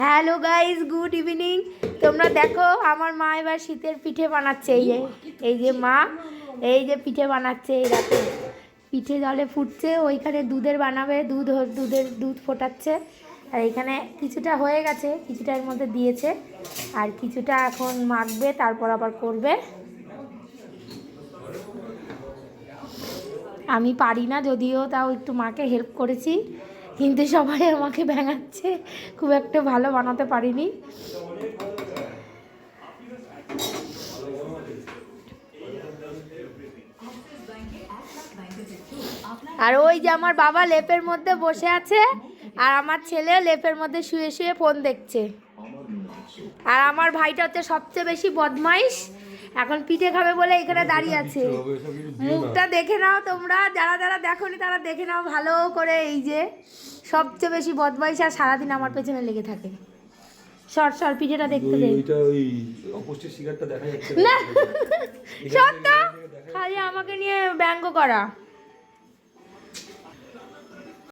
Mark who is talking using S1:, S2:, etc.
S1: Hello guys, good evening. তোমরা দেখো আমার মা এবার শীতের পিঠে বানাচ্ছে। এই যে মা এই যে পিঠে বানাচ্ছে। এই দেখো পিঠে জলে ফুটছে, ওইখানে দুধের বানাবে, দুধ ফোটাচ্ছে। আর এখানে কিছুটা হয়ে গেছে, কিছুটা এর মধ্যে দিয়েছে, আর কিছুটা এখন মাখবে, তারপর আবার করবে। আমি পারি না, যদিও তাও একটু মাকে হেল্প করেছি, কিন্তু সবাই আমাকে ভেঙাচ্ছে, খুব একটা ভালো বানাতে পারিনি। আর ওই যে আমার বাবা লেপের মধ্যে বসে আছে, আর আমার ছেলে লেপের মধ্যে শুয়ে শুয়ে ফোন দেখছে। আর আমার ভাইটা হচ্ছে সবচেয়ে বেশি বদমাইশ, এখন পিঠে খাবে বলে এখানে দাঁড়িয়ে আছে। মুখটা দেখে নাও তোমরা, যারা যারা দেখোনি তারা দেখে নাও ভালো করে। এই যে সবচেয়ে বেশি বদমাইশ, আর সারাদিন আমার পেছনে লেগে থাকে। সর পিঠেটা দেখতে দে।
S2: ওই অপুষ্টির শিকারটা দেখা যাচ্ছে
S1: না, সত্য খালি আমাকে নিয়ে ব্যঙ্গ করা।